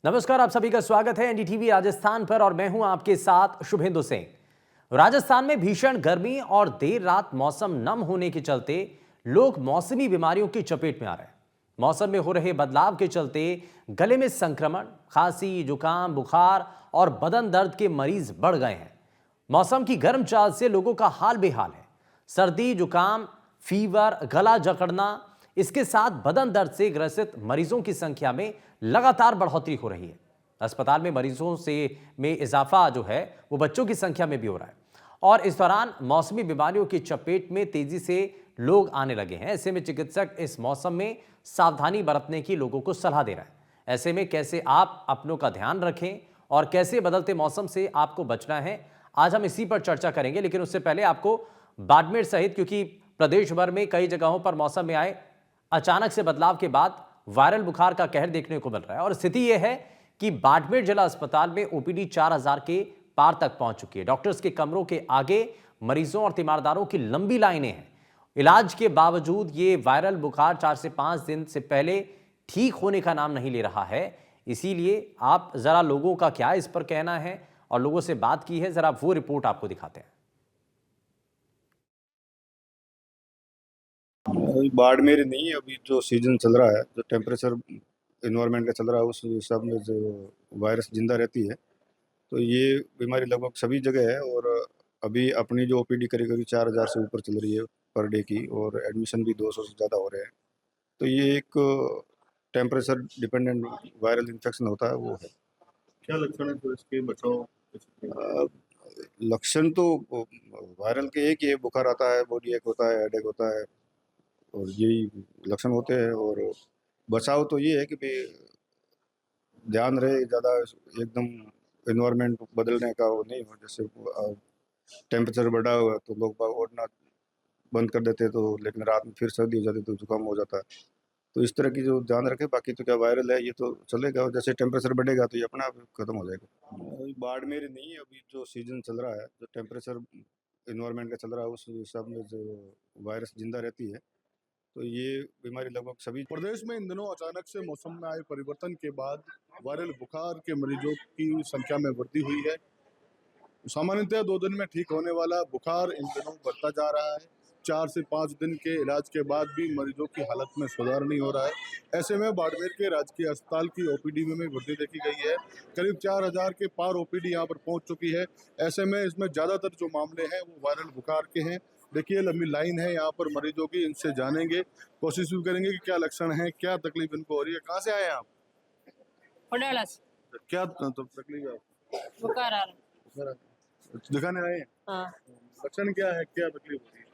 नमस्कार, आप सभी का स्वागत है एनडीटीवी राजस्थान पर और मैं हूं आपके साथ शुभेंदु सिंह। राजस्थान में भीषण गर्मी और देर रात मौसम नम होने के चलते लोग मौसमी बीमारियों की चपेट में आ रहे हैं। मौसम में हो रहे बदलाव के चलते गले में संक्रमण, खांसी, जुकाम, बुखार और बदन दर्द के मरीज बढ़ गए हैं। मौसम की गर्म चाल से लोगों का हाल बेहाल है। सर्दी, जुकाम, फीवर, गला जकड़ना, इसके साथ बदन दर्द से ग्रसित मरीजों की संख्या में लगातार बढ़ोतरी हो रही है। अस्पताल में मरीजों से में इजाफा जो है वो बच्चों की संख्या में भी हो रहा है और इस दौरान मौसमी बीमारियों की चपेट में तेजी से लोग आने लगे हैं। ऐसे में चिकित्सक इस मौसम में सावधानी बरतने की लोगों को सलाह दे रहा है। ऐसे में कैसे आप अपनों का ध्यान रखें और कैसे बदलते मौसम से आपको बचना है, आज हम इसी पर चर्चा करेंगे। लेकिन उससे पहले आपको बाड़मेर सहित, क्योंकि प्रदेश भर में कई जगहों पर मौसम में आए अचानक से बदलाव के बाद वायरल बुखार का कहर देखने को मिल रहा है और स्थिति यह है कि बाड़मेर जिला अस्पताल में ओपीडी 4000 के पार तक पहुंच चुकी है। डॉक्टर्स के कमरों के आगे मरीजों और तीमारदारों की लंबी लाइनें हैं। इलाज के बावजूद ये वायरल बुखार 4 से 5 दिन से पहले ठीक होने का नाम नहीं ले रहा है। इसीलिए आप जरा लोगों का क्या इस पर कहना है और लोगों से बात की है, जरा वो रिपोर्ट आपको दिखाते हैं। अभी बाड़मेर नहीं, अभी जो सीजन चल रहा है, जो टेम्परेचर इन्वायरमेंट का चल रहा है, उस हिसाब में जो वायरस जिंदा रहती है, तो ये बीमारी लगभग सभी जगह है। और अभी अपनी जो ओपीडी करीब करीब 4000 से ऊपर चल रही है पर डे की, और एडमिशन भी 200 से ज़्यादा हो रहे हैं। तो ये एक टेम्परेचर डिपेंडेंट वायरल इन्फेक्शन होता है, वो है। क्या लक्षण है तो इसके बचाव? अ, लक्षण तो वायरल के एक ही है, बुखार आता है, बॉडी एक होता है, हेडेक होता है, और यही लक्षण होते हैं। और बचाव तो ये है कि भाई ध्यान रहे, ज़्यादा एकदम इन्वायरमेंट बदलने का वो नहीं हो। जैसे टेम्परेचर बढ़ा हुआ है तो लोग बाग ओढ़ना बंद कर देते हैं, तो लेकिन रात में फिर सर्दी हो जाती है तो जुकाम हो जाता है। तो इस तरह की जो ध्यान रखें। बाकी तो क्या वायरल है, ये तो चलेगा, और जैसे टेम्परेचर बढ़ेगा तो ये अपने आप खत्म हो जाएगा। अभी बाड़मेर नहीं, अभी जो सीजन चल रहा है, जो टेम्परेचर इन्वायरमेंट का चल रहा है, उस हिसाब में जो वायरस जिंदा रहती है, तो ये बीमारी लगभग सभी। प्रदेश में इन दिनों अचानक से मौसम में आए परिवर्तन के बाद वायरल बुखार के मरीजों की संख्या में वृद्धि हुई है। सामान्यतः 2 दिन में ठीक होने वाला बुखार इन दिनों बढ़ता जा रहा है। 4 से 5 दिन के इलाज के बाद भी मरीजों की हालत में सुधार नहीं हो रहा है। ऐसे में बाड़मेर के राजकीय अस्पताल की ओपीडी में वृद्धि देखी गई है। करीब 4000 के पार ओपीडी यहाँ पर पहुँच चुकी है। ऐसे में इसमें ज़्यादातर जो मामले हैं वो वायरल बुखार के हैं। देखिए लंबी लाइन है यहाँ पर मरीजों की, इनसे जानेंगे, कोशिश भी करेंगे कि क्या लक्षण है, क्या तकलीफ इनको हो रही है। कहाँ से आए हैं आप? पटियाला से क्या तकलीफ है आपको? बुखार आ रहा है। दिखाने आए हैं? हाँ, लक्षण क्या है, क्या तकलीफ हो रही है?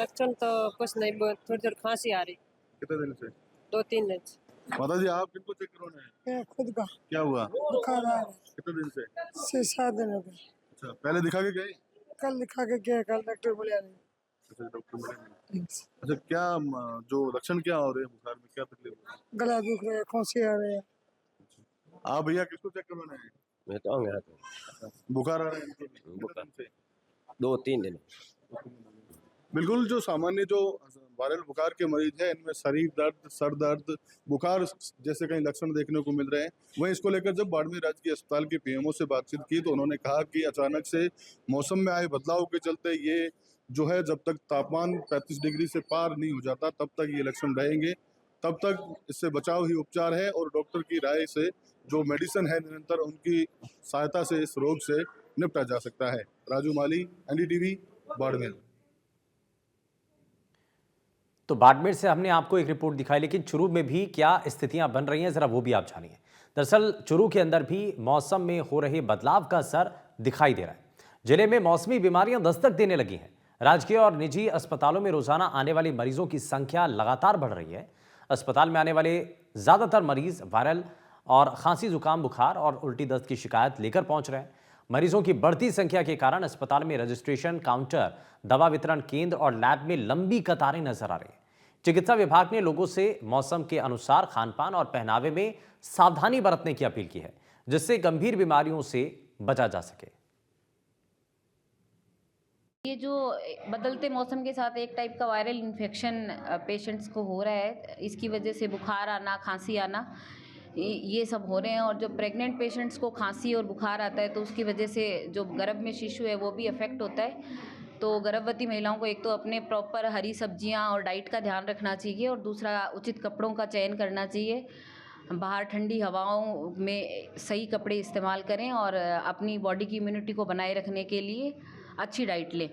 लक्षण तो कुछ नहीं, थोड़ी थोड़ी खांसी आ रही, कितने दिन से? 2-3 दिन से। माता जी, आप किनको चेक करवाना है? मैं खुद का क्या हुआ? बुखार आ रहा है। कितने दिन से? 6-7 दिन हो गए। अच्छा, पहले दिखा के गए? कल दिखा के गया, कल डॉक्टर बोले नहीं। अच्छा, डॉक्टर मिले नहीं। अच्छा, क्या जो लक्षण क्या हो रहे हैं बुखार में, क्या तकलीफ हो रही गला दुख रहा है, खांसी आ रही है। है? आप भैया किसको चेक करवाना है? मैं तो आऊंगा बुखार आ रहा है इनको भी? कितने दिन से? 2-3 दिन। बिल्कुल, जो सामान्य जो वायरल बुखार के मरीज हैं, इनमें शरीर दर्द, सर दर्द, बुखार जैसे कई लक्षण देखने को मिल रहे हैं। वहीं इसको लेकर जब बाड़मेर राजकीय अस्पताल के पीएमओ से बातचीत की तो उन्होंने कहा कि अचानक से मौसम में आए बदलाव के चलते ये जो है, जब तक तापमान 35 डिग्री से पार नहीं हो जाता तब तक ये लक्षण रहेंगे। तब तक इससे बचाव ही उपचार है और डॉक्टर की राय से जो मेडिसिन है निरंतर, उनकी सहायता से इस रोग से निपटा जा सकता है। राजू माली, एनडीटीवी, बाड़मेर। तो बाड़मेर से हमने आपको एक रिपोर्ट दिखाई, लेकिन चुरू में भी क्या स्थितियां बन रही हैं, जरा वो भी आप जानिए। दरअसल चुरू के अंदर भी मौसम में हो रहे बदलाव का असर दिखाई दे रहा है। जिले में मौसमी बीमारियां दस्तक देने लगी हैं। राजकीय और निजी अस्पतालों में रोजाना आने वाले मरीजों की संख्या लगातार बढ़ रही है। अस्पताल में आने वाले ज्यादातर मरीज वायरल और खांसी, जुकाम, बुखार और उल्टी दस्त की शिकायत लेकर पहुंच रहे हैं। मरीजों की बढ़ती संख्या के कारण अस्पताल में रजिस्ट्रेशन काउंटर, दवा वितरण केंद्र और लैब में लंबी कतारें नजर आ रही हैं। चिकित्सा विभाग ने लोगों से मौसम के अनुसार खानपान और पहनावे में सावधानी बरतने की अपील की है, जिससे गंभीर बीमारियों से बचा जा सके। ये जो बदलते मौसम के साथ एक टाइप का वायरल इन्फेक्शन पेशेंट्स को हो रहा है, इसकी वजह से बुखार आना, खांसी आना, ये सब हो रहे हैं। और जो प्रेग्नेंट पेशेंट्स को खांसी और बुखार आता है तो उसकी वजह से जो गर्भ में शिशु है वो भी अफेक्ट होता है। तो गर्भवती महिलाओं को एक तो अपने प्रॉपर हरी सब्जियां और डाइट का ध्यान रखना चाहिए, और दूसरा उचित कपड़ों का चयन करना चाहिए। बाहर ठंडी हवाओं में सही कपड़े इस्तेमाल करें और अपनी बॉडी की इम्यूनिटी को बनाए रखने के लिए अच्छी डाइट लें।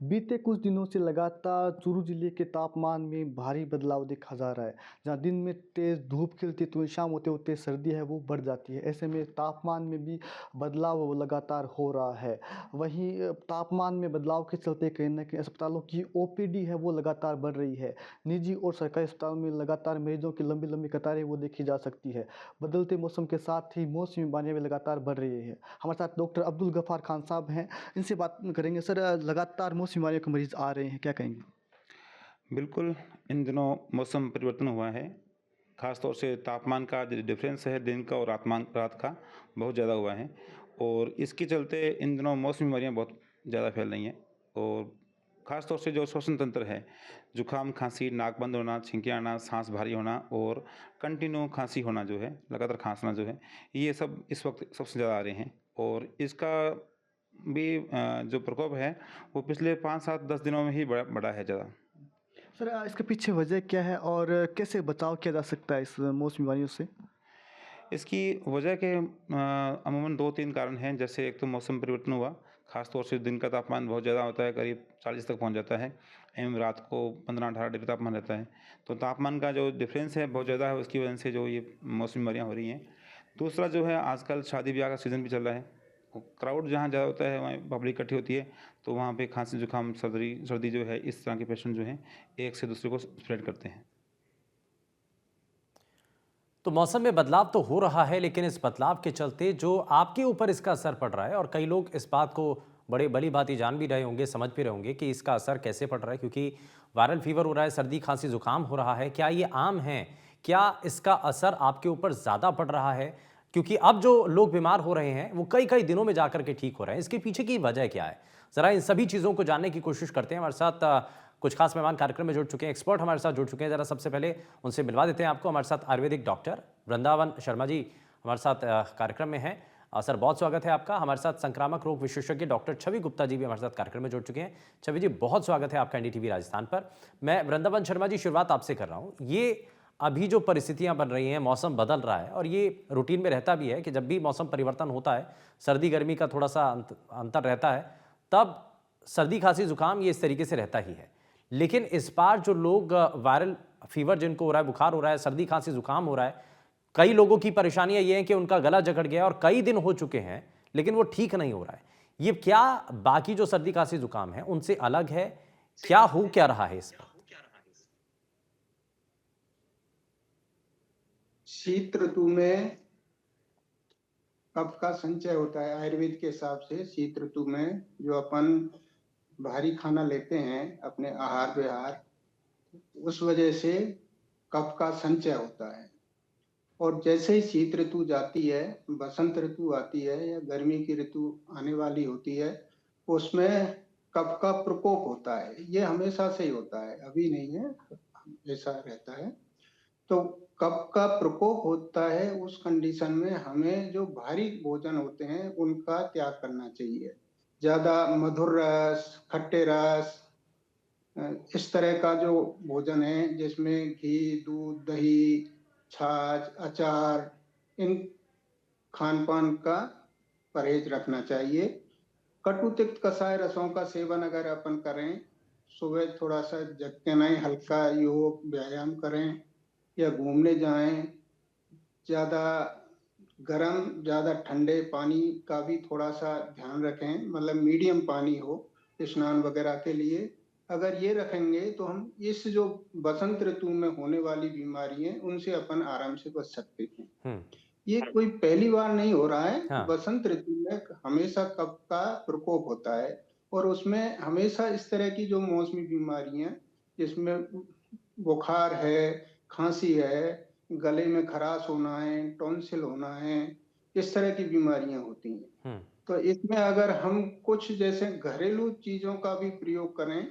बीते कुछ दिनों से लगातार चूरू जिले के तापमान में भारी बदलाव देखा जा रहा है। जहां दिन में तेज़ धूप खिलती है तो शाम होते होते सर्दी है वो बढ़ जाती है। ऐसे में तापमान में भी बदलाव लगातार हो रहा है। वहीं तापमान में बदलाव के चलते कहीं ना कहीं अस्पतालों की ओपीडी है वो लगातार बढ़ रही है। निजी और सरकारी अस्पतालों में लगातार मरीजों की लंबी लंबी कतारें वो देखी जा सकती है। बदलते मौसम के साथ ही मौसमी बीमारियाँ भी लगातार बढ़ रही है। हमारे साथ डॉक्टर अब्दुल गफ़ार खान साहब हैं, इनसे बात करेंगे। सर, लगातार मौसमी बीमारियों के मरीज आ रहे हैं, क्या कहेंगे? बिल्कुल, इन दिनों मौसम परिवर्तन हुआ है। ख़ास तौर से तापमान का जो डिफरेंस है दिन का और रात का बहुत ज़्यादा हुआ है, और इसके चलते इन दिनों मौसमी बीमारियाँ बहुत ज़्यादा फैल रही हैं। और ख़ास तौर से जो श्वसन तंत्र है, जुकाम, खांसी, नाक बंद होना, छींकें आना, सांस भारी होना और कंटिन्यू खांसी होना जो है, लगातार खांसना जो है, ये सब इस वक्त सबसे ज़्यादा आ रहे हैं। और इसका भी जो प्रकोप है वो पिछले 5-7-10 दिनों में ही बढ़ा है ज़्यादा। सर, इसके पीछे वजह क्या है और कैसे बचाव किया जा सकता है इस मौसमी बीमारियों से? इसकी वजह के अमूमन 2-3 कारण हैं। जैसे एक तो मौसम परिवर्तन हुआ, ख़ास तौर से दिन का तापमान बहुत ज़्यादा होता है, करीब 40 तक पहुंच जाता है, एवं रात को 15-18 डिग्री तापमान रहता है। तो तापमान का जो डिफरेंस है बहुत ज़्यादा है, उसकी वजह से जो ये मौसमी बीमारियाँ हो रही हैं। दूसरा जो है, आजकल शादी ब्याह का सीज़न भी चल रहा है, क्राउड जहाँ ज़्यादा होता है वहाँ पब्लिक इकट्ठी होती है, तो वहाँ पे खांसी, जुकाम, सर्दी जो है, इस तरह के पेशेंट जो हैं एक से दूसरे को स्प्रेड करते हैं। तो मौसम में बदलाव तो हो रहा है, लेकिन इस बदलाव के चलते जो आपके ऊपर इसका असर पड़ रहा है, और कई लोग इस बात को बड़े भली भांति जान भी रहे होंगे, समझ भी रहे होंगे कि इसका असर कैसे पड़ रहा है, क्योंकि वायरल फीवर हो रहा है, सर्दी खांसी जुकाम हो रहा है। क्या ये आम है? क्या इसका असर आपके ऊपर ज़्यादा पड़ रहा है? क्योंकि अब जो लोग बीमार हो रहे हैं वो कई कई दिनों में जाकर के ठीक हो रहे हैं। इसके पीछे की वजह क्या है? ज़रा इन सभी चीज़ों को जानने की कोशिश करते हैं। हमारे साथ कुछ खास मेहमान कार्यक्रम में जुड़ चुके हैं, एक्सपर्ट हमारे साथ जुड़ चुके हैं। ज़रा सबसे पहले उनसे मिलवा देते हैं आपको। हमारे साथ आयुर्वेदिक डॉक्टर वृंदावन शर्मा जी हमारे साथ कार्यक्रम में हैं। सर, बहुत स्वागत है आपका। हमारे साथ संक्रामक रोग विशेषज्ञ डॉक्टर छवि गुप्ता जी भी हमारे साथ कार्यक्रम में जुड़ चुके हैं। छवि जी, बहुत स्वागत है आपका एनडीटीवी राजस्थान पर। मैं वृंदावन शर्मा जी, शुरुआत आपसे कर रहा हूँ। ये अभी जो परिस्थितियां बन रही हैं, मौसम बदल रहा है, और ये रूटीन में रहता भी है कि जब भी मौसम परिवर्तन होता है, सर्दी गर्मी का थोड़ा सा अंतर रहता है, तब सर्दी खांसी जुकाम ये इस तरीके से रहता ही है। लेकिन इस बार जो लोग वायरल फीवर जिनको हो रहा है, बुखार हो रहा है, सर्दी खांसी जुकाम हो रहा है, कई लोगों की परेशानियां ये हैं कि उनका गला जकड़ गया और कई दिन हो चुके हैं लेकिन वो ठीक नहीं हो रहा है। ये क्या बाकी जो सर्दी खांसी जुकाम है उनसे अलग है? क्या हो क्या रहा है इसका? शीत ऋतु में कफ का संचय होता है। आयुर्वेद के हिसाब से शीत ऋतु में जो अपन भारी खाना लेते हैं अपने आहार विहार, उस वजह से कफ का संचय होता है। और जैसे ही शीत ऋतु जाती है, बसंत ऋतु आती है या गर्मी की ऋतु आने वाली होती है, उसमें कफ का प्रकोप होता है। ये हमेशा से ही होता है, अभी नहीं है, ऐसा रहता है। तो कफ का प्रकोप होता है, उस कंडीशन में हमें जो भारी भोजन होते हैं उनका त्याग करना चाहिए। ज्यादा मधुर रस, खट्टे रस, इस तरह का जो भोजन है जिसमें घी, दूध, दही, छाछ, अचार, इन खान पान का परहेज रखना चाहिए। कटु तिक्त कषाय रसों का सेवन अगर अपन करें, सुबह थोड़ा सा जगते नहीं, हल्का योग व्यायाम करें या घूमने जाएं, ज्यादा गर्म ज्यादा ठंडे पानी का भी थोड़ा सा ध्यान रखें, मतलब मीडियम पानी हो स्नान वगैरह के लिए। अगर ये रखेंगे तो हम इस जो बसंत ऋतु में होने वाली बीमारी है उनसे अपन आराम से बच सकते हैं। ये कोई पहली बार नहीं हो रहा है। हाँ। बसंत ऋतु में हमेशा कफ का प्रकोप होता है और उसमें हमेशा इस तरह की जो मौसमी बीमारियां, जिसमें बुखार है, खांसी है, गले में खराश होना है, टॉन्सिल होना है, इस तरह की बीमारियां होती हैं। तो इसमें अगर हम कुछ जैसे घरेलू चीजों का भी प्रयोग करें,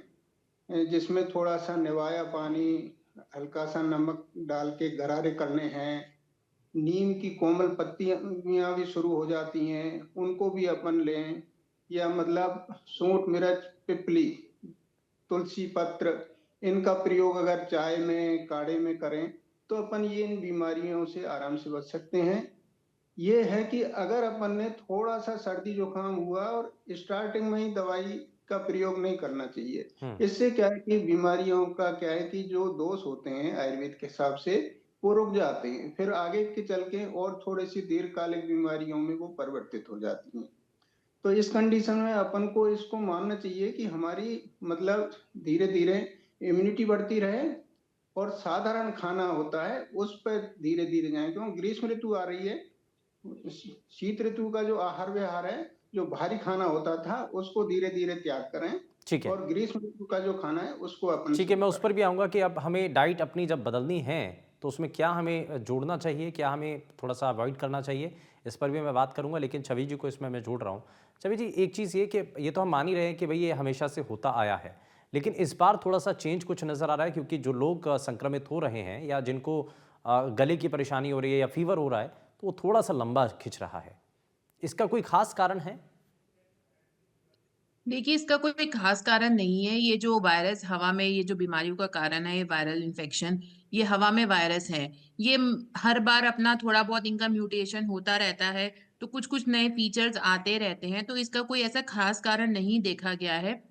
जिसमें थोड़ा सा निवाया पानी, हल्का सा नमक डाल के गरारे करने हैं, नीम की कोमल पत्तियां भी शुरू हो जाती हैं, उनको भी अपन लें, या मतलब सूंठ, मिर्च, पिपली, तुलसी पत्र, इनका प्रयोग अगर चाय में, काढ़े में करें तो अपन ये इन बीमारियों से आराम से बच सकते हैं। ये है कि अगर अपन ने थोड़ा सा सर्दी जुकाम हुआ और स्टार्टिंग में ही दवाई का प्रयोग नहीं करना चाहिए। इससे क्या है कि बीमारियों का क्या है कि जो दोष होते हैं आयुर्वेद के हिसाब से वो रुक जाते हैं, फिर आगे के चल के और थोड़ी सी दीर्घकालिक बीमारियों में वो परिवर्तित हो जाती हैं। तो इस कंडीशन में अपन को इसको मानना चाहिए कि हमारी मतलब धीरे धीरे इम्यूनिटी बढ़ती रहे, और साधारण खाना होता है उस पर धीरे धीरे जाए, क्योंकि ग्रीष्म ऋतु आ रही है। शीत ऋतु का जो आहार विहार है, जो भारी खाना होता था उसको धीरे धीरे त्याग करें, ठीक है, और ग्रीष्म ऋतु का जो खाना है उसको अपन ठीक है, मैं शुरू उस पर भी आऊँगा कि अब हमें डाइट अपनी जब बदलनी है तो उसमें क्या हमें जोड़ना चाहिए, क्या हमें थोड़ा सा अवॉइड करना चाहिए, इस पर भी मैं बात करूँगा। लेकिन छवि जी को इसमें मैं जोड़ रहा हूँ। छवि जी, एक चीज़ ये कि ये तो हम मान ही रहे हैं कि भाई ये हमेशा से होता आया है, लेकिन इस बार थोड़ा सा चेंज कुछ नज़र आ रहा है, क्योंकि जो लोग संक्रमित हो रहे हैं या जिनको गले की परेशानी हो रही है या फीवर हो रहा है, तो वो थोड़ा सा लंबा खिंच रहा है। इसका कोई खास कारण है? देखिए, इसका कोई खास कारण नहीं है। ये जो वायरस हवा में, ये जो बीमारियों का कारण है, ये वायरल इन्फेक्शन, ये हवा में वायरस है। ये हर बार अपना थोड़ा बहुत इनका म्यूटेशन होता रहता है, तो कुछ-कुछ नए फीचर्स आते रहते हैं, तो इसका कोई ऐसा खास कारण नहीं देखा गया है।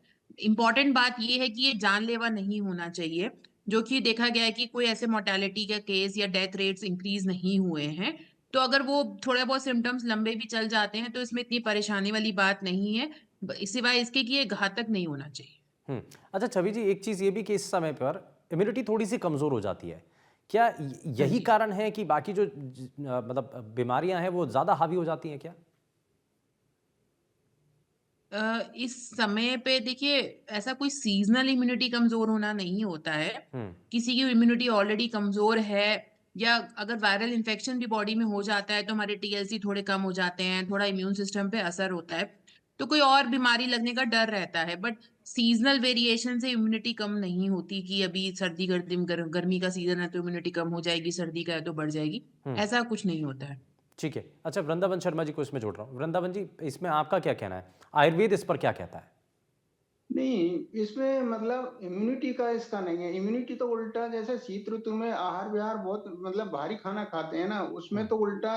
इम्पोर्टेंट बात ये है कि ये जानलेवा नहीं होना चाहिए, जो कि देखा गया है कि कोई ऐसे मोर्टेलिटी का केस या डेथ रेट्स इंक्रीज़ नहीं हुए हैं। तो अगर वो थोड़े बहुत सिम्पटम्स लंबे भी चल जाते हैं, तो इसमें इतनी परेशानी वाली बात नहीं है। सिवाय इसके कि ये घातक नहीं होना चाहिए। अच्छा छवि जी, एक चीज़ ये भी कि इस समय पर इम्यूनिटी थोड़ी-सी कमज़ोर हो जाती है। क्या हाँ यही जी। कारण है कि बाकी जो मतलब बीमारियाँ हैं वो ज़्यादा हावी हो जाती हैं क्या? इस समय पे देखिए, ऐसा कोई सीज़नल इम्यूनिटी कमज़ोर होना नहीं होता है। हुँ, किसी की इम्यूनिटी ऑलरेडी कमज़ोर है, या अगर वायरल इन्फेक्शन भी बॉडी में हो जाता है तो हमारे टीएलसी थोड़े कम हो जाते हैं, थोड़ा इम्यून सिस्टम पे असर होता है। तो कोई और बीमारी लगने का डर रहता है, बट सीज़नल वेरिएशन से इम्यूनिटी कम नहीं होती कि अभी सर्दी गर्मी का सीज़न है तो इम्यूनिटी कम हो जाएगी, सर्दी का है तो बढ़ जाएगी। हुँ, ऐसा कुछ नहीं होता है। ठीक है। अच्छा, वृंदावन शर्मा जी को इसमें जोड़ रहा हूँ। वृंदावन जी, इसमें आपका क्या कहना है? आयुर्वेद इस पर क्या कहता है? नहीं, इसमें मतलब इम्यूनिटी का इसका नहीं है। इम्यूनिटी तो उल्टा, जैसे शीत ऋतु में आहार विहार बहुत मतलब भारी खाना खाते हैं ना, उसमें हुँ, तो उल्टा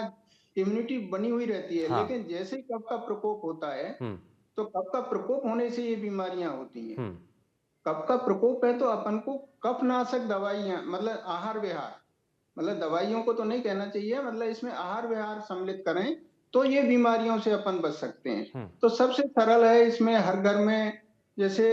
इम्यूनिटी बनी हुई रहती है। हाँ, लेकिन जैसे ही कफ का प्रकोप होता है, हुँ, तो कफ का प्रकोप होने से ये बीमारियां होती हैं। हुँ, कफ का प्रकोप है तो अपन को कफनाशक दवाइयां, मतलब आहार विहार, मतलब दवाइयों को तो नहीं कहना चाहिए, मतलब इसमें आहार विहार सम्मिलित करें तो ये बीमारियों से अपन बच सकते हैं। हुँ, तो सबसे सरल है इसमें हर घर में, जैसे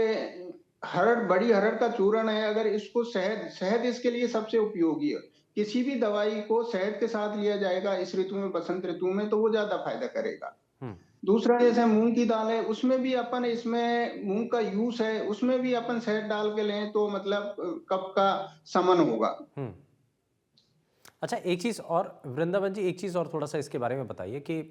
हरड़, बड़ी हरड़ का चूर्ण है, अगर इसको शहद शहद इसके लिए सबसे उपयोगी है। किसी भी दवाई को शहद के साथ लिया जाएगा इस ऋतु में, बसंत ऋतु में, तो वो ज्यादा फायदा करेगा। हुँ, दूसरा जैसे मूंग की दाल है, उसमें भी अपन, इसमें मूंग का यूज है, उसमें भी अपन शहद डाल के लें तो मतलब कफ का शमन होगा। हुँ। अच्छा, एक चीज़ और वृंदावन जी, एक चीज़ और थोड़ा-सा इसके बारे में बताइए कि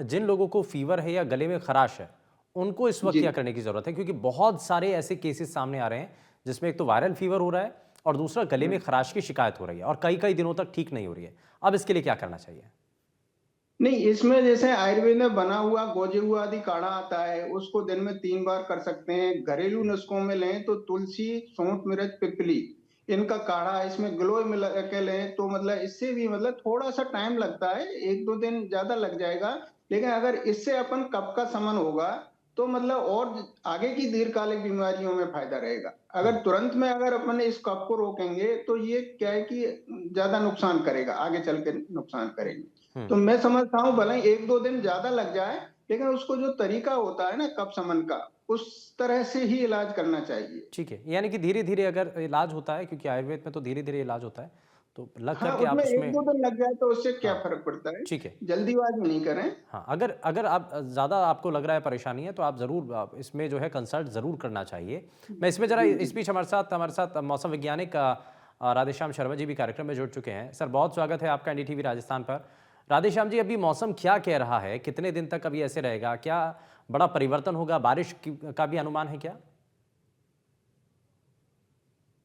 जिन लोगों को फ़ीवर है या गले में ख़राश है, उनको इस वक़्त जी। क्या करने की ज़रूरत है? क्योंकि बहुत सारे ऐसे केसेस सामने आ रहे हैं, जिसमें एक तो वायरल फ़ीवर हो रहा है और दूसरा गले में ख़राश की शिकायत हो रही है और कई-कई दिनों तक ठीक नहीं हो रही है। अब इसके लिए क्या करना चाहिए? नहीं, इसमें जैसे आयुर्वेद में बना हुआ गोजेऊ आदि काढ़ा आता है, उसको दिन में 3 बार कर सकते हैं। घरेलू नुस्खों में लें तो तुलसी, सौंठ, मिर्च, पिपली, इनका काढ़ा, इसमें गिलोय मिला के लें तो मतलब इससे भी मतलब थोड़ा-सा टाइम लगता है, 1-2 दिन ज़्यादा लग जाएगा। लेकिन अगर इससे अपन कफ का शमन होगा, तो मतलब और आगे की दीर्घकालिक बीमारियों में फ़ायदा रहेगा। हुँ, अगर तुरंत में अगर अपन इस कफ को रोकेंगे, तो ये क्या है कि ज़्यादा नुकसान करेगा, आगे चल के नुकसान करेगी। हुँ। तो मैं समझता हूँ भले ही 1-2 दिन ज़्यादा लग जाए, लेकिन उसको जो तरीका होता है ना कफ शमन का, उस तरह से ही इलाज करना चाहिए। ठीक है, यानी कि धीरे-धीरे अगर इलाज होता है, क्योंकि आयुर्वेद में तो धीरे-धीरे इलाज होता है, तो लग हाँ, कर के आप उसमें उसमें 1-2 दिन लग जाए तो उससे क्या हाँ, फ़र्क पड़ता है? ठीक है। जल्दीबाज़ी नहीं करें। हाँ, अगर अगर आप ज़्यादा आपको लग रहा है परेशानी है, तो आप ज़रूर इसमें जो है कंसल्ट ज़रूर करना चाहिए। मैं इसमें ज़रा जी, इस जी। बीच हमारे साथ मौसम वैज्ञानिक राधेश्याम शर्मा जी भी कार्यक्रम में जुड़ चुके हैं। सर, बहुत स्वागत है आपका एनडीटीवी राजस्थान पर। राधेश्याम जी, अभी मौसम क्या कह रहा है? कितने दिन तक अभी ऐसे रहेगा? क्या बड़ा परिवर्तन होगा? बारिश का भी अनुमान है क्या?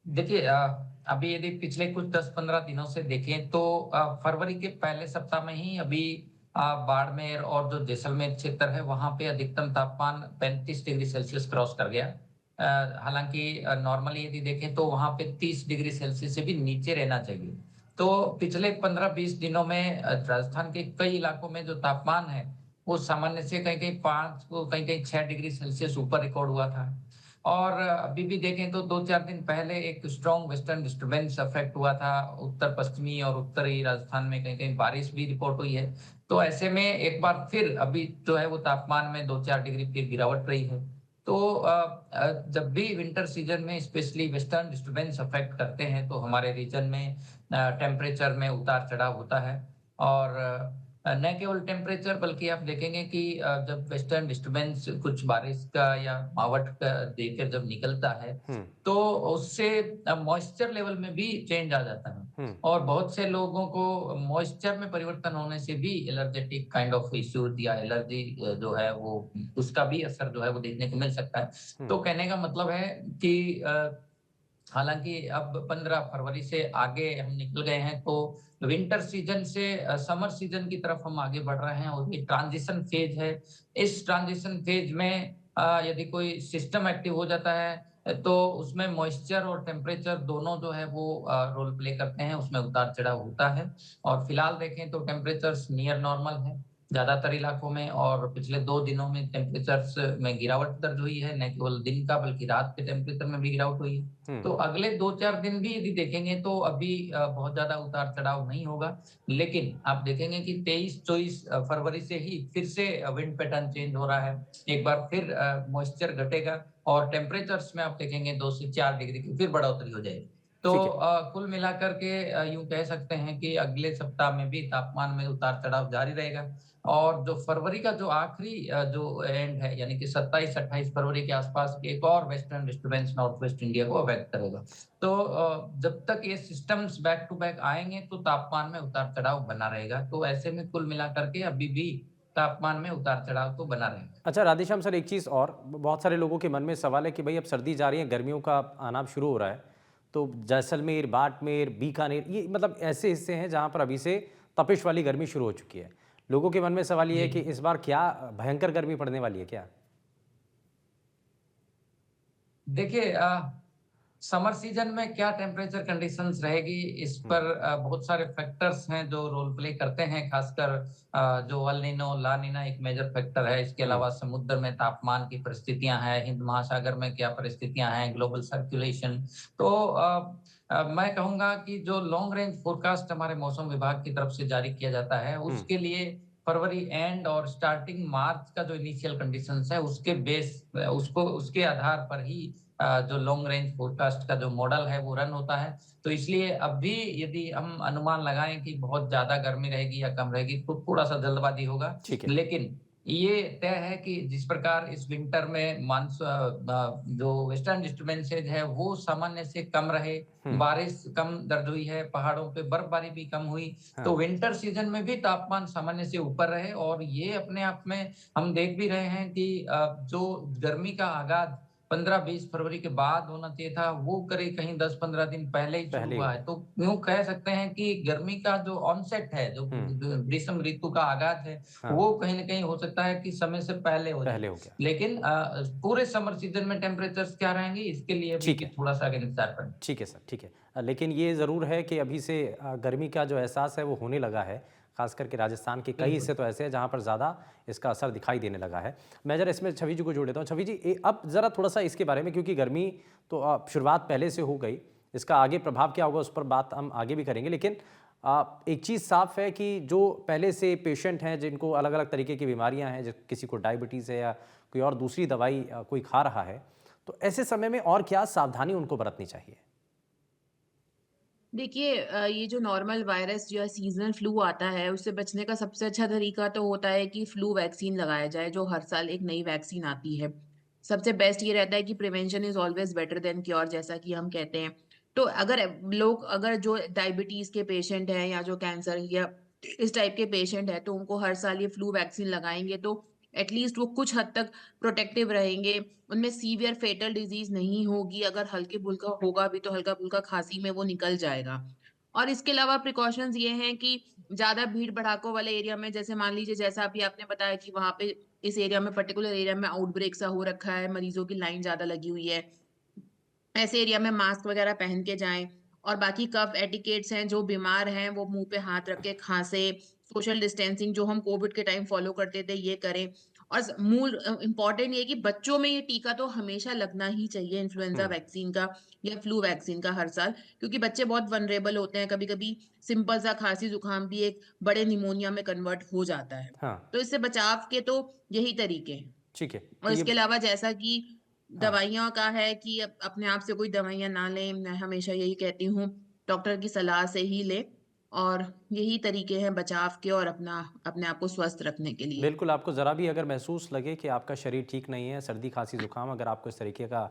देखिए अभी यदि पिछले कुछ 10-15 दिनों से देखें तो फरवरी के पहले सप्ताह में ही अभी बाड़मेर और जो जैसलमेर क्षेत्र है वहां पे अधिकतम तापमान 35 डिग्री सेल्सियस क्रॉस कर गया। हालांकि नॉर्मली यदि देखें तो वहां पे 30 डिग्री सेल्सियस से भी नीचे रहना चाहिए। तो पिछले 15-20 दिनों में राजस्थान के कई इलाकों में जो तापमान है वो सामान्य से कहीं कहीं 5 कहीं कहीं 6 डिग्री सेल्सियस ऊपर रिकॉर्ड हुआ था। और अभी भी देखें तो 2-4 दिन पहले एक स्ट्रॉन्ग वेस्टर्न डिस्टर्बेंस अफेक्ट हुआ था उत्तर पश्चिमी और उत्तरी राजस्थान में कहीं कहीं बारिश भी रिपोर्ट हुई है। तो ऐसे में एक बार फिर अभी जो है वो तापमान में 2-4 डिग्री फिर गिरावट रही है। तो जब भी विंटर सीजन में स्पेशली वेस्टर्न डिस्टर्बेंस अफेक्ट करते हैं तो हमारे रीजन में टेम्परेचर में उतार चढ़ाव होता है। और न केवल टेम्परेचर बल्कि आप देखेंगे कि जब वेस्टर्न डिस्टर्बेंस कुछ बारिश का या मावठ का देकर जब निकलता है तो उससे मॉइस्चर लेवल में भी चेंज आ जाता है। और बहुत से लोगों को मॉइस्चर में परिवर्तन होने से भी एलर्जेटिक काइंड ऑफ इश्यूज या एलर्जी जो है वो उसका भी असर जो है वो देखने को मिल सकता है। तो कहने का मतलब है कि हालांकि अब 15 फरवरी से आगे हम निकल गए हैं तो विंटर सीजन से समर सीजन की तरफ हम आगे बढ़ रहे हैं और ये ट्रांजिशन फेज है। इस ट्रांजिशन फेज में यदि कोई सिस्टम एक्टिव हो जाता है तो उसमें मॉइस्चर और टेम्परेचर दोनों जो है वो रोल प्ले करते हैं, उसमें उतार चढ़ाव होता है। और फिलहाल देखें तो टेम्परेचर नियर नॉर्मल है ज्यादातर इलाकों में और पिछले 2 दिनों में टेम्परेचर्स में गिरावट दर्ज हुई है, न केवल दिन का बल्कि रात के टेम्परेचर में भी गिरावट हुई है। तो अगले 2-4 दिन भी यदि देखेंगे तो अभी बहुत ज्यादा उतार चढ़ाव नहीं होगा। लेकिन आप देखेंगे कि 23-24 फरवरी से ही फिर से विंड पैटर्न चेंज हो रहा है। एक बार फिर मॉइस्चर घटेगा और टेम्परेचर्स में आप देखेंगे 2 से 4 डिग्री की फिर बढ़ोतरी हो जाएगी। तो ठीक है। कुल मिलाकर के यूं कह सकते हैं कि अगले सप्ताह में भी तापमान में उतार चढ़ाव जारी रहेगा। और जो फरवरी का जो आखिरी जो एंड है यानी कि 27-28 फरवरी के आसपास एक और western disturbance north west India को अफेक्ट करेगा। तो जब तक ये सिस्टम्स बैक टू बैक आएंगे तो तापमान में उतार चढ़ाव बना रहेगा। तो ऐसे में कुल मिलाकर के अभी भी तापमान में उतार चढ़ाव तो बना रहेगा। अच्छा राधेश्याम सर, एक चीज़ और, बहुत सारे लोगों के मन में सवाल है कि भाई अब सर्दी जा रही है, गर्मियों का आना शुरू हो रहा है, तो जैसलमेर, बाड़मेर, बीकानेर, ये मतलब ऐसे हिस्से हैं जहाँ पर अभी से तपिश वाली गर्मी शुरू हो चुकी है। लोगों के मन में सवाल ये है कि इस बार क्या भयंकर गर्मी पड़ने वाली है क्या? देखिए समर सीजन में क्या टेम्परेचर कंडीशंस रहेगी इस पर बहुत सारे फैक्टर्स हैं जो रोल प्ले करते हैं, खासकर जो अल नीनो ला नीना एक मेजर फैक्टर है। इसके अलावा समुद्र में तापमान की परिस्थितियां हैं, हिंद महासागर में क्या परिस्थितियां हैं, ग्लोबल सर्कुलेशन। तो मैं कहूंगा कि जो लॉन्ग रेंज फोरकास्ट हमारे मौसम विभाग की तरफ से जारी किया जाता है उसके लिए फरवरी एंड और स्टार्टिंग मार्च का जो इनिशियल कंडीशंस है उसके बेस उसको उसके आधार पर ही जो लॉन्ग रेंज फोरकास्ट का जो मॉडल है वो रन होता है। तो इसलिए अब भी यदि हम अनुमान लगाएं कि बहुत ज्यादा गर्मी रहेगी या कम रहेगी तो थोड़ा सा जल्दबाजी होगा। ठीक है। लेकिन ये तय है कि जिस प्रकार इस विंटर में जो वेस्टर्न डिस्टर्बेंसेज है वो सामान्य से कम रहे, बारिश कम दर्ज हुई है, पहाड़ों पे बर्फबारी भी कम हुई, तो विंटर सीजन में भी तापमान सामान्य से ऊपर रहे। और ये अपने आप में हम देख भी रहे हैं कि जो गर्मी का आगाज 15-20 फरवरी के बाद होना चाहिए था वो करीब कहीं 10-15 दिन पहले ही शुरू हुआ है। तो यूं कह सकते हैं कि गर्मी का जो ऑनसेट है, जो ग्रीष्म ऋतु का आगाज है, वो कहीं ना कहीं हो सकता है कि समय से पहले हो जाए। लेकिन पूरे समर सीजन में टेम्परेचर्स क्या रहेंगे इसके लिए भी थोड़ा सा इंतजार करें। ठीक है सर, ठीक है। लेकिन ये ज़रूर है कि अभी से गर्मी का जो एहसास है वो होने लगा है, खास करके राजस्थान के कई हिस्से तो ऐसे हैं जहाँ पर ज़्यादा इसका असर दिखाई देने लगा है। मैं जरा इसमें छवि जी को जोड़ देता हूँ। छवि जी अब ज़रा थोड़ा सा इसके बारे में, क्योंकि गर्मी तो शुरुआत पहले से हो गई, इसका आगे प्रभाव क्या होगा उस पर बात हम आगे भी करेंगे। लेकिन एक चीज़ साफ है कि जो पहले से पेशेंट हैं जिनको अलग अलग तरीके की बीमारियाँ हैं, किसी को डायबिटीज़ है या कोई और दूसरी दवाई कोई खा रहा है, तो ऐसे समय में और क्या सावधानी उनको बरतनी चाहिए? देखिए ये जो नॉर्मल वायरस जो है सीजनल फ्लू आता है उससे बचने का सबसे अच्छा तरीका तो होता है कि फ्लू वैक्सीन लगाया जाए, जो हर साल एक नई वैक्सीन आती है। सबसे बेस्ट ये रहता है कि prevention is always better than cure, जैसा कि हम कहते हैं। तो अगर जो डायबिटीज के पेशेंट हैं या जो कैंसर या इस टाइप के पेशेंट है तो उनको हर साल ये फ्लू वैक्सीन लगाएंगे तो एटलीस्ट वो कुछ हद तक प्रोटेक्टिव रहेंगे, उनमें सीवियर फेटल डिजीज़ नहीं होगी, अगर हल्के-फुल्का होगा भी तो हल्का-फुल्का खाँसी में वो निकल जाएगा। और इसके अलावा प्रिकॉशंस ये हैं कि ज़्यादा भीड़-भड़ाकों वाले एरिया में जैसे मान लीजिए जैसा अभी आपने बताया कि वहाँ पे इस एरिया में पर्टिकुलर एरिया में आउटब्रेक सा हो रखा है, मरीज़ों की लाइन ज़्यादा लगी हुई है। ऐसे एरिया में मास्क वगैरह पहन के जाएँ और बाकी कफ एटिकेट्स हैं, जो बीमार हैं वो मुँह पे हाथ रख के खाँसे, सोशल डिस्टेंसिंग जो हम कोविड के टाइम फॉलो करते थे ये करें। और मूल इम्पोर्टेंट ये है कि बच्चों में ये टीका तो हमेशा लगना ही चाहिए इन्फ्लुएंजा हम्म। वैक्सीन का या फ्लू वैक्सीन का हर साल, क्योंकि बच्चे बहुत वनरेबल होते हैं, कभी-कभी सिंपल सा खाँसी जुकाम भी एक बड़े निमोनिया में कन्वर्ट हो जाता है। हाँ। तो इससे बचाव के तो यही तरीके हैं। ठीक है, और तो ये इसके अलावा जैसा कि हाँ। दवाइयों का है कि अपने आप से कोई दवाइयाँ ना लें, मैं हमेशा यही कहती हूँ, डॉक्टर की सलाह से ही लें और यही तरीके हैं बचाव के और अपने आप को स्वस्थ रखने के लिए। बिल्कुल, आपको ज़रा भी अगर महसूस लगे कि आपका शरीर ठीक नहीं है, सर्दी, खाँसी, ज़ुकाम अगर आपको इस तरीके का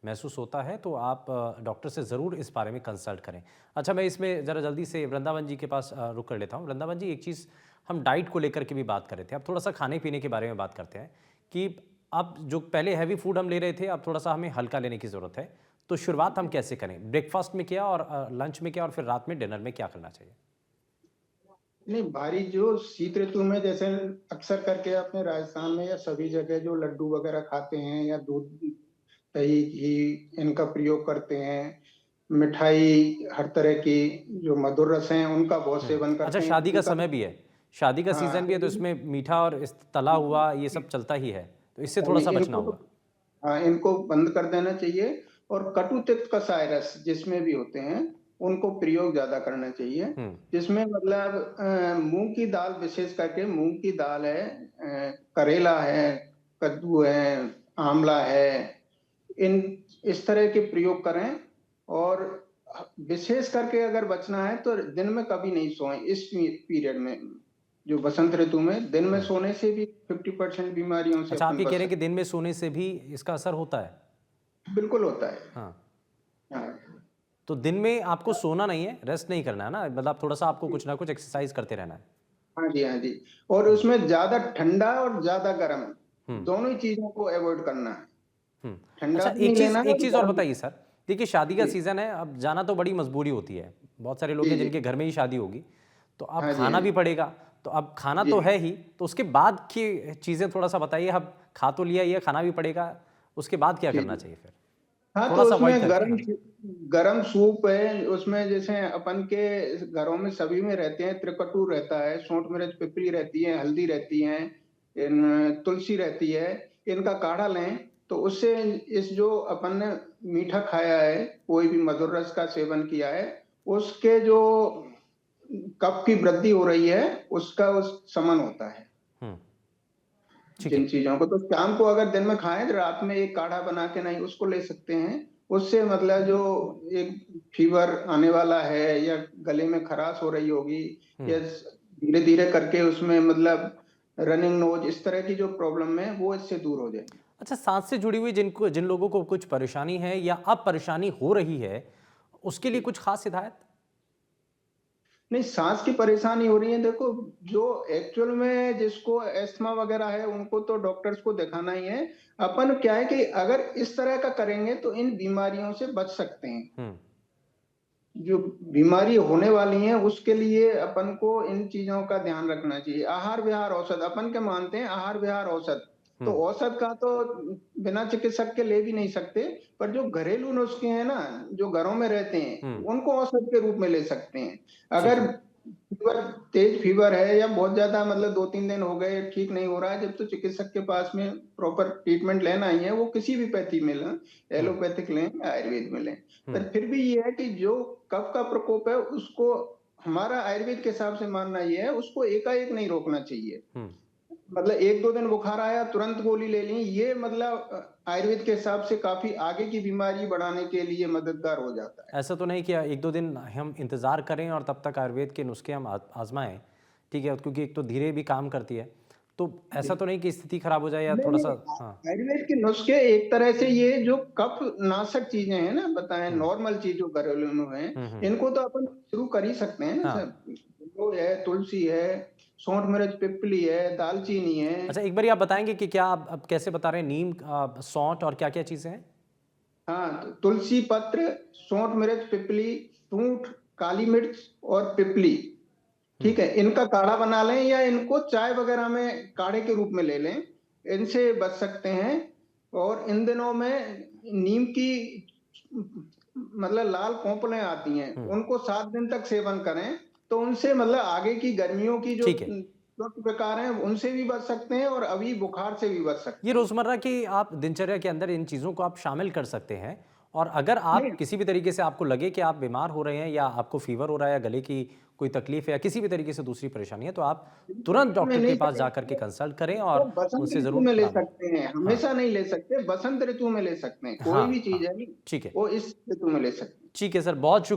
महसूस होता है, तो आप डॉक्टर से ज़रूर इस बारे में कंसल्ट करें। अच्छा, मैं इसमें ज़रा जल्दी से वृंदावन जी के पास रुक कर लेता हूँ। वृंदावन जी, एक चीज़ हम डाइट को लेकर के भी बात कर रहे थे, अब थोड़ा-सा खाने-पीने के बारे में बात करते हैं कि अब जो पहले हैवी फूड हम ले रहे थे, अब थोड़ा-सा हमें हल्का लेने की ज़रूरत है। तो शुरुआत हम कैसे करें? ब्रेकफ़ास्ट में क्या और लंच में क्या और फिर रात में डिनर में क्या करना चाहिए? नहीं, भारी जो शीत ऋतु में जैसे अक्सर करके अपने राजस्थान में या सभी जगह जो लड्डू वगैरह खाते हैं या दूध, दही, घी इनका प्रयोग करते हैं, मिठाई हर तरह की जो मधुर रस हैं उनका बहुत सेवन अच्छा, करते हैं। शादी का इनका समय भी है, शादी का हाँ, सीज़न भी है, तो इसमें मीठा और इस तला हुआ ये सब चलता ही है, तो इससे थोड़ा-सा बचना इनको होगा। हाँ, इनको बंद कर देना चाहिए और कटु तिक्त कषाय रस जिसमें भी होते हैं, उनको प्रयोग ज़्यादा करना चाहिए। हुँ, जिसमें मतलब मूँग की दाल, विशेष करके मूँग की दाल है, करेला है, कद्दू है, आँवला है, इस तरह के प्रयोग करें और विशेष करके अगर बचना है तो दिन में कभी नहीं सोएँ इस पीरियड में, जो बसंत ऋतु में दिन में हुँ। सोने से भी 50% बीमारियों से अच्छा, आप अपन ये बच कह रहे हैं कि सकते दिन में सोने से भी इसका असर होता है? हैं। बिल्कुल होता है। हाँ, हाँ, तो दिन में आपको सोना नहीं है, रेस्ट नहीं करना है ना? मतलब थोड़ा-सा आपको कुछ ना कुछ एक्सरसाइज़ करते रहना है। हाँ जी, हाँ जी। और हुँ, उसमें ज़्यादा ठंडा और ज़्यादा गर्म हुँ, दोनों ही चीज़ों को अवॉइड करना है। हुँ। ठंडा अच्छा, भी नहीं लेना है एक और चीज़ और गर्म बताइए सर, देखिए शादी का जी, सीज़न है, अब जाना तो बड़ी मजबूरी होती है। बहुत सारे लोग जी, हैं जी। जिनके घर में ही शादी होगी, तो अब हाँ जी, हाँ खाना भी जी। पड़ेगा, तो अब खाना जी। तो है ही, तो उसके बाद की चीज़ें थोड़ा-सा बताइए। अब खा तो लिया, ये खाना भी पड़ेगा, उसके बाद क्या जी, करना जी। चाहिए फिर? हाँ, तो थोड़ा-सा अवॉइड उसमें करके हाँ। गरम सूप है, उसमें जैसे अपन के घरों में सभी में रहते हैं, त्रिकटु रहता है, सोंठ मिर्च पिपली रहती है, हल्दी रहती है, तुलसी रहती है, इनका काढ़ा लें, तो उससे इस जो अपन ने मीठा खाया है, कोई भी मधुर रस का सेवन किया है, उसके जो कफ की वृद्धि हो रही है, उसका उस समन होता है। हुँ, ठीक जिन है। चीज़ों को तो शाम को अगर दिन में खाएँ, तो रात में एक काढ़ा बना के नहीं उसको ले सकते हैं। उससे मतलब जो एक फ़ीवर आने वाला है या गले में खराश हो रही होगी हुँ। या स धीरे-धीरे करके उसमें मतलब रनिंग नोज़ इस तरह की जो प्रॉब्लम है, वो इससे दूर हो जाएगी। अच्छा, सांस से जुड़ी हुई जिन लोगों को कुछ परेशानी है या अब परेशानी हो रही है, उसके लिए कुछ खास हिदायत? नहीं, साँस की परेशानी हो रही है, देखो जो एक्चुअल में जिसको अस्थमा वगैरह है, उनको तो डॉक्टर्स को दिखाना ही है। अपन क्या है कि अगर इस तरह का करेंगे, तो इन बीमारियों से बच सकते हैं। हुँ, जो बीमारी होने वाली है उसके लिए अपन को इन चीजों का ध्यान रखना चाहिए। आहार विहार औषध अपन के मानते हैं, आहार विहार औषध तो हुँ, औषध का तो बिना चिकित्सक के ले भी नहीं सकते, पर जो घरेलू नुस्खे हैं ना, जो घरों में रहते हैं हुँ, उनको औषध के रूप में ले सकते हैं। ठीक अगर है। फीवर, तेज फीवर है या बहुत ज्यादा मतलब 2-3 दिन हो गए ठीक नहीं हो रहा है, जब तो चिकित्सक के पास में प्रॉपर ट्रीटमेंट लेना ही है, वो किसी भी पैथी में लें, हुँ, एलोपैथिक लें या आयुर्वेद में लें। हुँ, पर फिर भी ये है कि जो कफ का प्रकोप है उसको हमारा आयुर्वेद के हिसाब से मानना ये है, उसको एकाएक नहीं रोकना चाहिए। हुँ। मतलब 1-2 दिन बुखार आया तुरंत गोली ले ली, ये मतलब आयुर्वेद के हिसाब से काफी आगे की बीमारी बढ़ाने के लिए मददगार हो जाता है। ऐसा तो नहीं कि 1-2 दिन हम इंतज़ार करें और तब तक आयुर्वेद के नुस्खे हम आज़माएँ, ठीक है? क्योंकि एक तो धीरे भी काम करती है, तो ऐसा तो नहीं कि स्थिति खराब हो जाए या नहीं, थोड़ा-सा नहीं, हाँ, आयुर्वेद के नुस्खे एक तरह से ये जो कफ नाशक चीजें हैं ना, बताएं हुँ, नॉर्मल चीज जो घरेलू में है, हुँ, हुँ, इनको तो अपन शुरू कर ही सकते हैं ना हाँ, सर। वो है, तुलसी है, सौंठ मिर्च पिपली है, दालचीनी है। अच्छा, एक बार आप बताएंगे कि क्या आप अब कैसे बता रहे हैं, नीम, सौंठ और क्या क्या चीजें हैं? हाँ, तो तुलसी पत्र, सौंठ मिर्च पिपली, सूंठ, काली मिर्च और पिपली, ठीक है, इनका काढ़ा बना लें या इनको चाय वगैरह में काढ़े के रूप में ले लें, इनसे बच सकते हैं। और इन दिनों में नीम की मतलब लाल कोंपलें आती हैं, उनको 7 दिन तक सेवन करें, तो उनसे मतलब आगे की गर्मियों की जो ठीक है। त्वचा विकार हैं उनसे भी बच सकते हैं और अभी बुखार से भी बच सकते ये रोजमर्रा की आप दिनचर्या के अंदर इन चीजों को आप शामिल कर सकते हैं। और अगर आप नहीं। किसी भी तरीके से आपको लगे कि आप बीमार हो रहे हैं या आपको फीवर हो रहा है या गले की कोई तकलीफ है या किसी भी तरीके से दूसरी परेशानी है, तो आप तुरंत डॉक्टर के पास जाकर के कंसल्ट करें और वो बसंत उनसे ऋतु जरूर में ले परामर्श। सकते हैं, हमेशा नहीं ले सकते, बसंत ऋतु में ले सकते हैं, कोई हाँ, भी चीज हाँ, है नहीं, ठीक है। वो इस ऋतु में ले सकते हैं। ठीक है सर, बहुत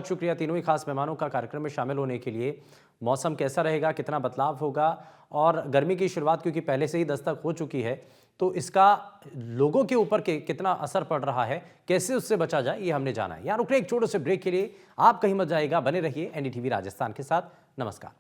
शुक्रिया तीनों ही खास मेहमानों का कार्यक्रम में शामिल होने के लिए। मौसम कैसा रहेगा, कितना बदलाव होगा, और गर्मी की शुरुआत क्योंकि पहले से ही दस्तक हो चुकी है, तो इसका लोगों के ऊपर कितना असर पड़ रहा है, कैसे उससे बचा जाए, ये हमने जाना है। यहाँ रुक रहे एक छोटे से ब्रेक के लिए। आप कहीं मत जाइएगा, बने रहिए एनडीटीवी राजस्थान के साथ। नमस्कार।